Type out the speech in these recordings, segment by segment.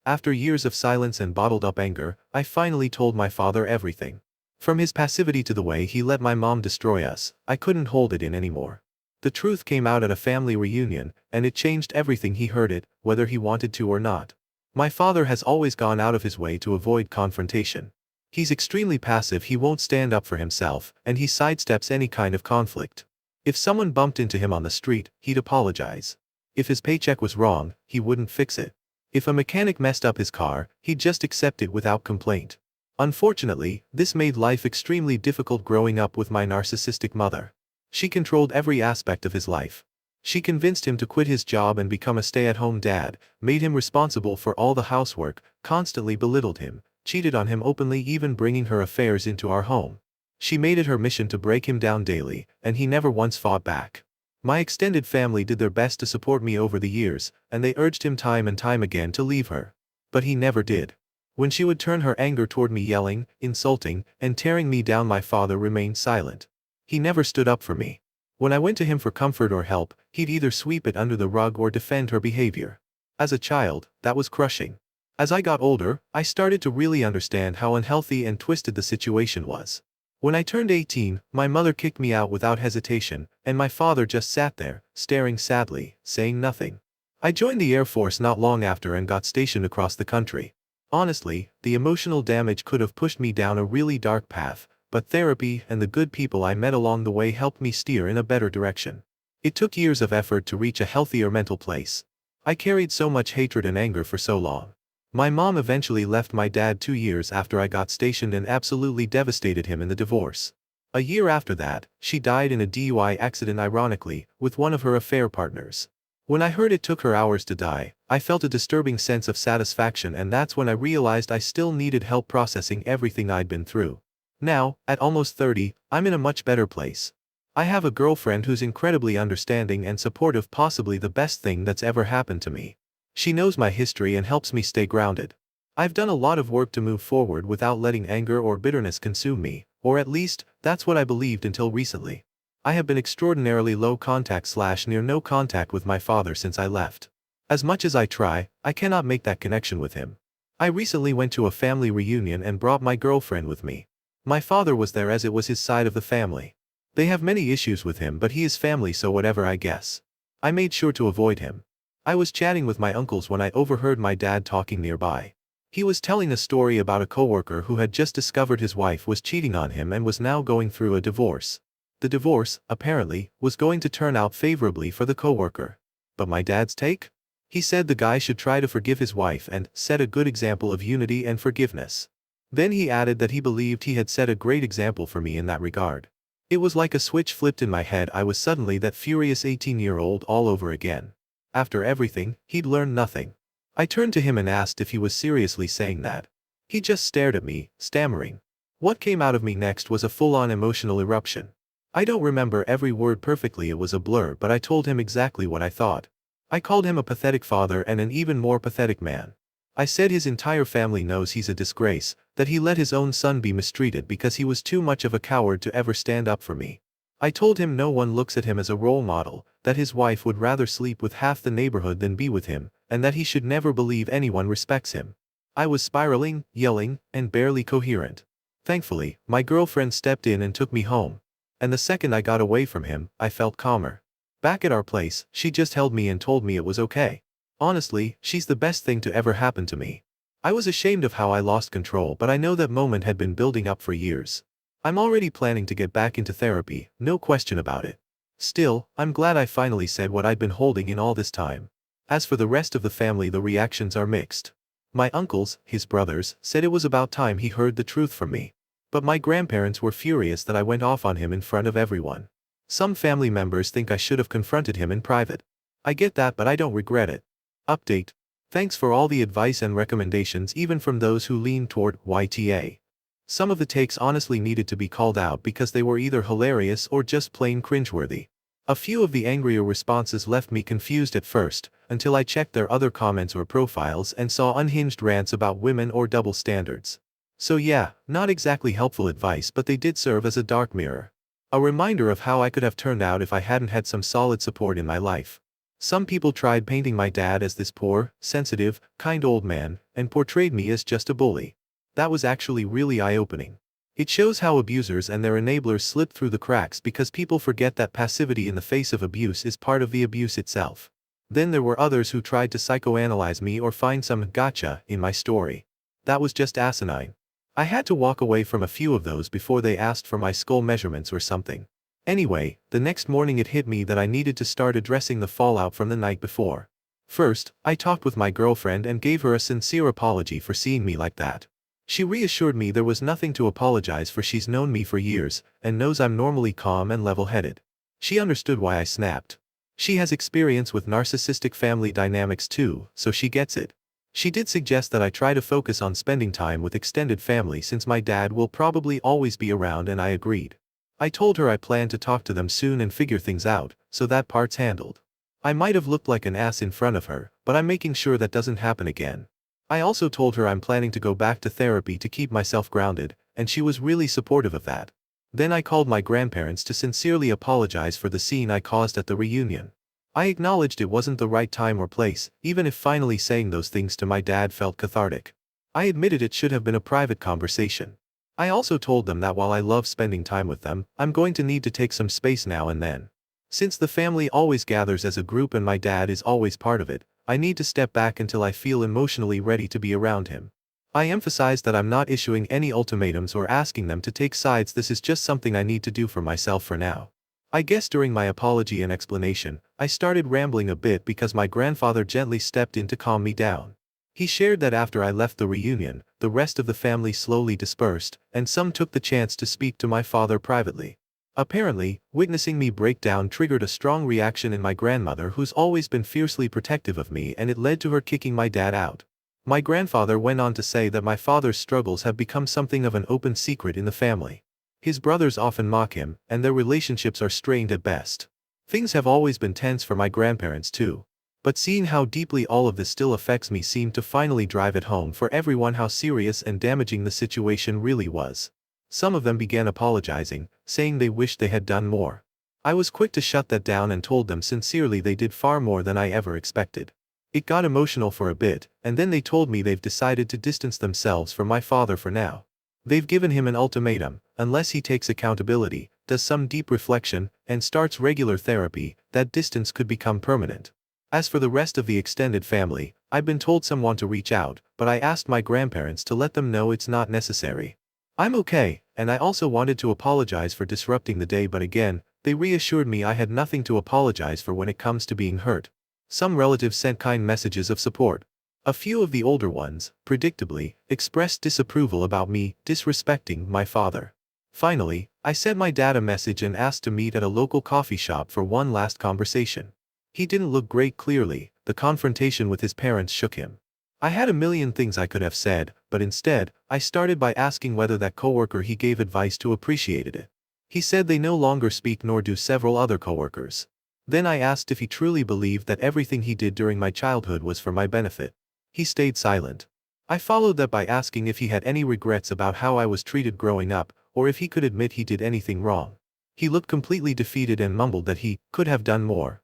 After years of silence and bottled-up anger, I finally told my father everything. From his passivity to the way he let my mom destroy us, I couldn't hold it in anymore. The truth came out at a family reunion, and it changed everything. He heard it, whether he wanted to or not. My father has always gone out of his way to avoid confrontation. He's extremely passive. He won't stand up for himself, and he sidesteps any kind of conflict. If someone bumped into him on the street, he'd apologize. If his paycheck was wrong, he wouldn't fix it. If a mechanic messed up his car, he'd just accept it without complaint. Unfortunately, this made life extremely difficult growing up with my narcissistic mother. She controlled every aspect of his life. She convinced him to quit his job and become a stay-at-home dad, made him responsible for all the housework, constantly belittled him, cheated on him openly, even bringing her affairs into our home. She made it her mission to break him down daily, and he never once fought back. My extended family did their best to support me over the years, and they urged him time and time again to leave her. But he never did. When she would turn her anger toward me, yelling, insulting, and tearing me down, my father remained silent. He never stood up for me. When I went to him for comfort or help, he'd either sweep it under the rug or defend her behavior. As a child, that was crushing. As I got older, I started to really understand how unhealthy and twisted the situation was. When I turned 18, my mother kicked me out without hesitation, and my father just sat there, staring sadly, saying nothing. I joined the Air Force not long after and got stationed across the country. Honestly, the emotional damage could have pushed me down a really dark path, but therapy and the good people I met along the way helped me steer in a better direction. It took years of effort to reach a healthier mental place. I carried so much hatred and anger for so long. My mom eventually left my dad 2 years after I got stationed and absolutely devastated him in the divorce. A year after that, she died in a DUI accident, ironically, with one of her affair partners. When I heard it took her hours to die, I felt a disturbing sense of satisfaction, and that's when I realized I still needed help processing everything I'd been through. Now, at almost 30, I'm in a much better place. I have a girlfriend who's incredibly understanding and supportive, possibly the best thing that's ever happened to me. She knows my history and helps me stay grounded. I've done a lot of work to move forward without letting anger or bitterness consume me, or at least, that's what I believed until recently. I have been extraordinarily low contact / near no contact with my father since I left. As much as I try, I cannot make that connection with him. I recently went to a family reunion and brought my girlfriend with me. My father was there as it was his side of the family. They have many issues with him, but he is family, so whatever, I guess. I made sure to avoid him. I was chatting with my uncles when I overheard my dad talking nearby. He was telling a story about a coworker who had just discovered his wife was cheating on him and was now going through a divorce. The divorce, apparently, was going to turn out favorably for the coworker. But my dad's take? He said the guy should try to forgive his wife and set a good example of unity and forgiveness. Then he added that he believed he had set a great example for me in that regard. It was like a switch flipped in my head. I was suddenly that furious 18-year-old all over again. After everything, he'd learned nothing. I turned to him and asked if he was seriously saying that. He just stared at me, stammering. What came out of me next was a full-on emotional eruption. I don't remember every word perfectly, it was a blur, but I told him exactly what I thought. I called him a pathetic father and an even more pathetic man. I said his entire family knows he's a disgrace, that he let his own son be mistreated because he was too much of a coward to ever stand up for me. I told him no one looks at him as a role model, that his wife would rather sleep with half the neighborhood than be with him, and that he should never believe anyone respects him. I was spiraling, yelling, and barely coherent. Thankfully, my girlfriend stepped in and took me home. And the second I got away from him, I felt calmer. Back at our place, she just held me and told me it was okay. Honestly, she's the best thing to ever happen to me. I was ashamed of how I lost control, but I know that moment had been building up for years. I'm already planning to get back into therapy, no question about it. Still, I'm glad I finally said what I'd been holding in all this time. As for the rest of the family, the reactions are mixed. My uncles, his brothers, said it was about time he heard the truth from me. But my grandparents were furious that I went off on him in front of everyone. Some family members think I should have confronted him in private. I get that, but I don't regret it. Update. Thanks for all the advice and recommendations, even from those who lean toward YTA. Some of the takes honestly needed to be called out because they were either hilarious or just plain cringeworthy. A few of the angrier responses left me confused at first, until I checked their other comments or profiles and saw unhinged rants about women or double standards. So yeah, not exactly helpful advice, but they did serve as a dark mirror. A reminder of how I could have turned out if I hadn't had some solid support in my life. Some people tried painting my dad as this poor, sensitive, kind old man, and portrayed me as just a bully. That was actually really eye-opening. It shows how abusers and their enablers slip through the cracks because people forget that passivity in the face of abuse is part of the abuse itself. Then there were others who tried to psychoanalyze me or find some gotcha in my story. That was just asinine. I had to walk away from a few of those before they asked for my skull measurements or something. Anyway, the next morning it hit me that I needed to start addressing the fallout from the night before. First, I talked with my girlfriend and gave her a sincere apology for seeing me like that. She reassured me there was nothing to apologize for, she's known me for years, and knows I'm normally calm and level-headed. She understood why I snapped. She has experience with narcissistic family dynamics too, so she gets it. She did suggest that I try to focus on spending time with extended family since my dad will probably always be around, and I agreed. I told her I plan to talk to them soon and figure things out, so that part's handled. I might have looked like an ass in front of her, but I'm making sure that doesn't happen again. I also told her I'm planning to go back to therapy to keep myself grounded, and she was really supportive of that. Then I called my grandparents to sincerely apologize for the scene I caused at the reunion. I acknowledged it wasn't the right time or place, even if finally saying those things to my dad felt cathartic. I admitted it should have been a private conversation. I also told them that while I love spending time with them, I'm going to need to take some space now and then. Since the family always gathers as a group and my dad is always part of it, I need to step back until I feel emotionally ready to be around him. I emphasized that I'm not issuing any ultimatums or asking them to take sides, this is just something I need to do for myself for now. I guess during my apology and explanation, I started rambling a bit because my grandfather gently stepped in to calm me down. He shared that after I left the reunion, the rest of the family slowly dispersed, and some took the chance to speak to my father privately. Apparently, witnessing me break down triggered a strong reaction in my grandmother, who's always been fiercely protective of me, and it led to her kicking my dad out. My grandfather went on to say that my father's struggles have become something of an open secret in the family. His brothers often mock him, and their relationships are strained at best. Things have always been tense for my grandparents too. But seeing how deeply all of this still affects me seemed to finally drive it home for everyone how serious and damaging the situation really was. Some of them began apologizing, saying they wished they had done more. I was quick to shut that down and told them sincerely they did far more than I ever expected. It got emotional for a bit, and then they told me they've decided to distance themselves from my father for now. They've given him an ultimatum: unless he takes accountability, does some deep reflection, and starts regular therapy, that distance could become permanent. As for the rest of the extended family, I've been told some want to reach out, but I asked my grandparents to let them know it's not necessary. I'm okay, and I also wanted to apologize for disrupting the day, but again, they reassured me I had nothing to apologize for when it comes to being hurt. Some relatives sent kind messages of support. A few of the older ones, predictably, expressed disapproval about me disrespecting my father. Finally, I sent my dad a message and asked to meet at a local coffee shop for one last conversation. He didn't look great clearly, the confrontation with his parents shook him. I had a million things I could have said, but instead, I started by asking whether that coworker he gave advice to appreciated it. He said they no longer speak, nor do several other coworkers. Then I asked if he truly believed that everything he did during my childhood was for my benefit. He stayed silent. I followed that by asking if he had any regrets about how I was treated growing up, or if he could admit he did anything wrong. He looked completely defeated and mumbled that he could have done more.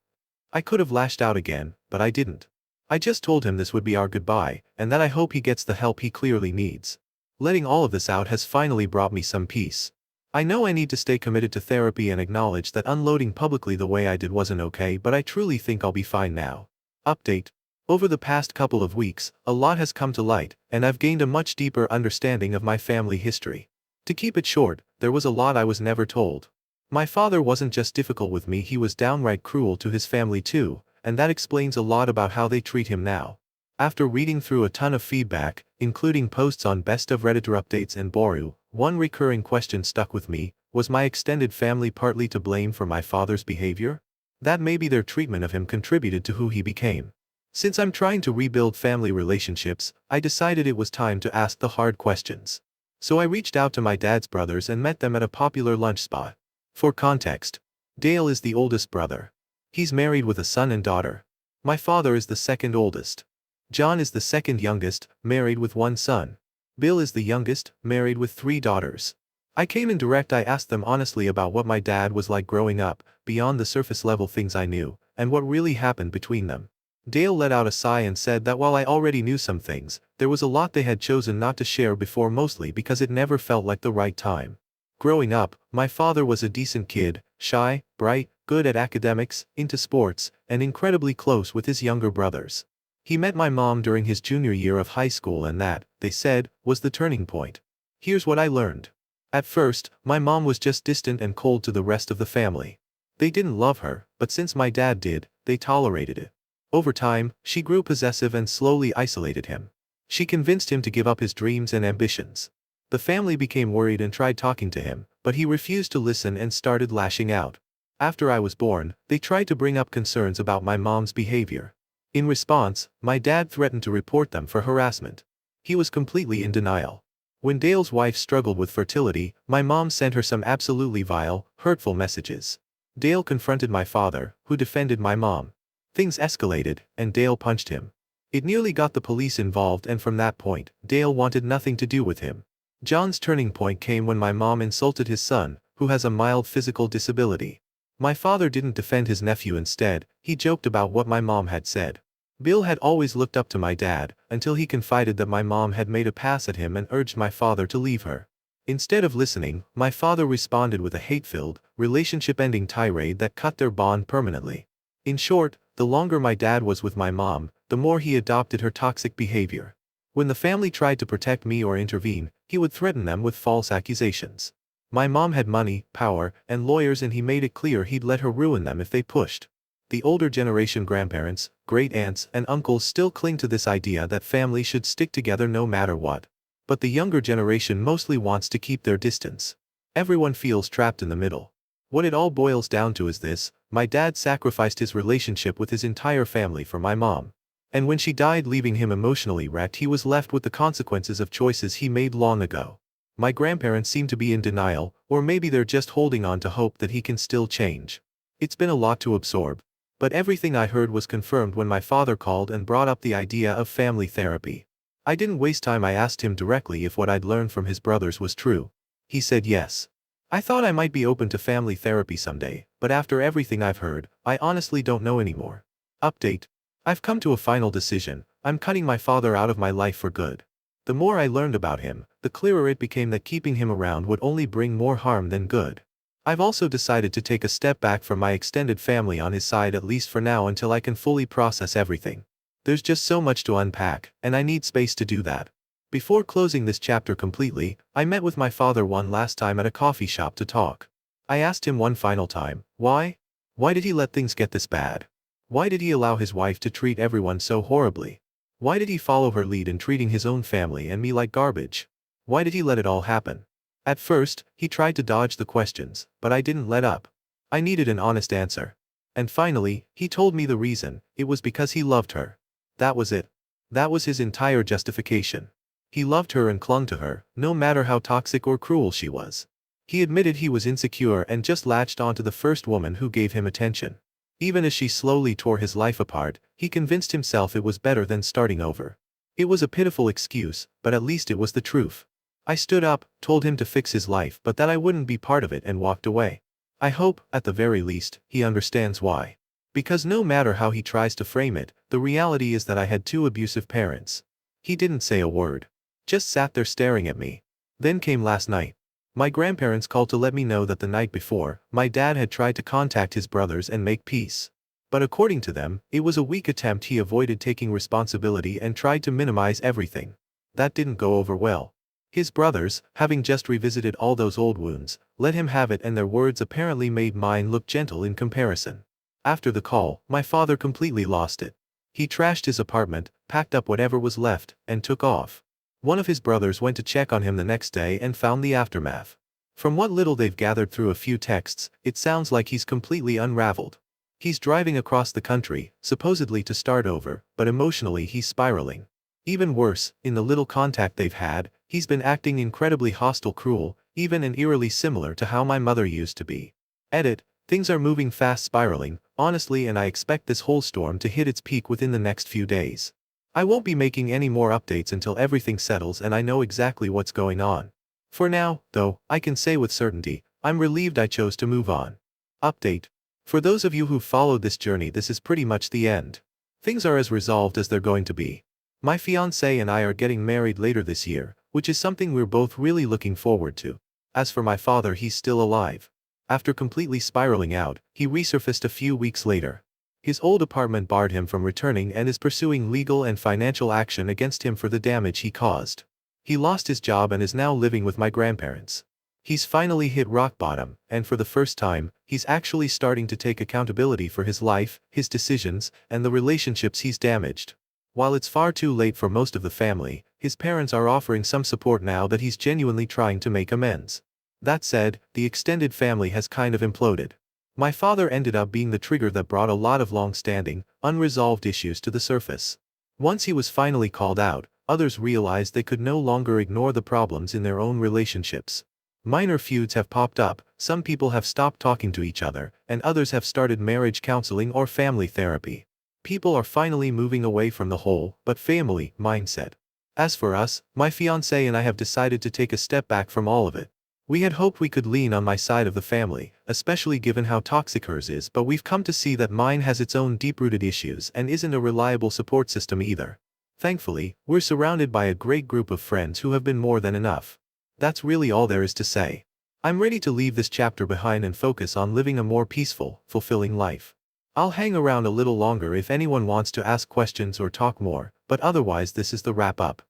I could have lashed out again, but I didn't. I just told him this would be our goodbye, and that I hope he gets the help he clearly needs. Letting all of this out has finally brought me some peace. I know I need to stay committed to therapy and acknowledge that unloading publicly the way I did wasn't okay, but I truly think I'll be fine now. Update. Over the past couple of weeks, a lot has come to light, and I've gained a much deeper understanding of my family history. To keep it short, there was a lot I was never told. My father wasn't just difficult with me, he was downright cruel to his family too, and that explains a lot about how they treat him now. After reading through a ton of feedback, including posts on Best of Redditor updates and Boru, one recurring question stuck with me: was my extended family partly to blame for my father's behavior? That maybe their treatment of him contributed to who he became. Since I'm trying to rebuild family relationships, I decided it was time to ask the hard questions. So I reached out to my dad's brothers and met them at a popular lunch spot. For context, Dale is the oldest brother. He's married with a son and daughter. My father is the second oldest. John is the second youngest, married with one son. Bill is the youngest, married with 3 daughters. I came in direct. I asked them honestly about what my dad was like growing up, beyond the surface level things I knew, and what really happened between them. Dale let out a sigh and said that while I already knew some things, there was a lot they had chosen not to share before, mostly because it never felt like the right time. Growing up, my father was a decent kid, shy, bright, good at academics, into sports, and incredibly close with his younger brothers. He met my mom during his junior year of high school, and that, they said, was the turning point. Here's what I learned. At first, my mom was just distant and cold to the rest of the family. They didn't love her, but since my dad did, they tolerated it. Over time, she grew possessive and slowly isolated him. She convinced him to give up his dreams and ambitions. The family became worried and tried talking to him, but he refused to listen and started lashing out. After I was born, they tried to bring up concerns about my mom's behavior. In response, my dad threatened to report them for harassment. He was completely in denial. When Dale's wife struggled with fertility, my mom sent her some absolutely vile, hurtful messages. Dale confronted my father, who defended my mom. Things escalated, and Dale punched him. It nearly got the police involved, and from that point, Dale wanted nothing to do with him. John's turning point came when my mom insulted his son, who has a mild physical disability. My father didn't defend his nephew. Instead, he joked about what my mom had said. Bill had always looked up to my dad, until he confided that my mom had made a pass at him and urged my father to leave her. Instead of listening, my father responded with a hate-filled, relationship-ending tirade that cut their bond permanently. In short, the longer my dad was with my mom, the more he adopted her toxic behavior. When the family tried to protect me or intervene, he would threaten them with false accusations. My mom had money, power, and lawyers, and he made it clear he'd let her ruin them if they pushed. The older generation grandparents, great-aunts, and uncles still cling to this idea that families should stick together no matter what. But the younger generation mostly wants to keep their distance. Everyone feels trapped in the middle. What it all boils down to is this: my dad sacrificed his relationship with his entire family for my mom. And when she died, leaving him emotionally wrecked, he was left with the consequences of choices he made long ago. My grandparents seem to be in denial, or maybe they're just holding on to hope that he can still change. It's been a lot to absorb. But everything I heard was confirmed when my father called and brought up the idea of family therapy. I didn't waste time. I asked him directly if what I'd learned from his brothers was true. He said yes. I thought I might be open to family therapy someday, but after everything I've heard, I honestly don't know anymore. Update. I've come to a final decision. I'm cutting my father out of my life for good. The more I learned about him, the clearer it became that keeping him around would only bring more harm than good. I've also decided to take a step back from my extended family on his side, at least for now, until I can fully process everything. There's just so much to unpack, and I need space to do that. Before closing this chapter completely, I met with my father one last time at a coffee shop to talk. I asked him one final time, why? Why did he let things get this bad? Why did he allow his wife to treat everyone so horribly? Why did he follow her lead in treating his own family and me like garbage? Why did he let it all happen? At first, he tried to dodge the questions, but I didn't let up. I needed an honest answer. And finally, he told me the reason: it was because he loved her. That was it. That was his entire justification. He loved her and clung to her, no matter how toxic or cruel she was. He admitted he was insecure and just latched onto the first woman who gave him attention. Even as she slowly tore his life apart, he convinced himself it was better than starting over. It was a pitiful excuse, but at least it was the truth. I stood up, told him to fix his life but that I wouldn't be part of it, and walked away. I hope, at the very least, he understands why. Because no matter how he tries to frame it, the reality is that I had two abusive parents. He didn't say a word. Just sat there staring at me. Then came last night. My grandparents called to let me know that the night before, my dad had tried to contact his brothers and make peace. But according to them, it was a weak attempt. He avoided taking responsibility and tried to minimize everything. That didn't go over well. His brothers, having just revisited all those old wounds, let him have it, and their words apparently made mine look gentle in comparison. After the call, my father completely lost it. He trashed his apartment, packed up whatever was left, and took off. One of his brothers went to check on him the next day and found the aftermath. From what little they've gathered through a few texts, it sounds like he's completely unraveled. He's driving across the country, supposedly to start over, but emotionally he's spiraling. Even worse, in the little contact they've had, he's been acting incredibly hostile, cruel, even and eerily similar to how my mother used to be. Edit. Things are moving fast, spiraling, honestly, and I expect this whole storm to hit its peak within the next few days. I won't be making any more updates until everything settles and I know exactly what's going on. For now, though, I can say with certainty, I'm relieved I chose to move on. Update. For those of you who followed this journey, this is pretty much the end. Things are as resolved as they're going to be. My fiancé and I are getting married later this year, which is something we're both really looking forward to. As for my father, he's still alive. After completely spiraling out, he resurfaced a few weeks later. His old apartment barred him from returning and is pursuing legal and financial action against him for the damage he caused. He lost his job and is now living with my grandparents. He's finally hit rock bottom, and for the first time, he's actually starting to take accountability for his life, his decisions, and the relationships he's damaged. While it's far too late for most of the family, his parents are offering some support now that he's genuinely trying to make amends. That said, the extended family has kind of imploded. My father ended up being the trigger that brought a lot of long-standing, unresolved issues to the surface. Once he was finally called out, others realized they could no longer ignore the problems in their own relationships. Minor feuds have popped up, some people have stopped talking to each other, and others have started marriage counseling or family therapy. People are finally moving away from the whole, but family, mindset. As for us, my fiancé and I have decided to take a step back from all of it. We had hoped we could lean on my side of the family, especially given how toxic hers is, but we've come to see that mine has its own deep-rooted issues and isn't a reliable support system either. Thankfully, we're surrounded by a great group of friends who have been more than enough. That's really all there is to say. I'm ready to leave this chapter behind and focus on living a more peaceful, fulfilling life. I'll hang around a little longer if anyone wants to ask questions or talk more, but otherwise this is the wrap-up.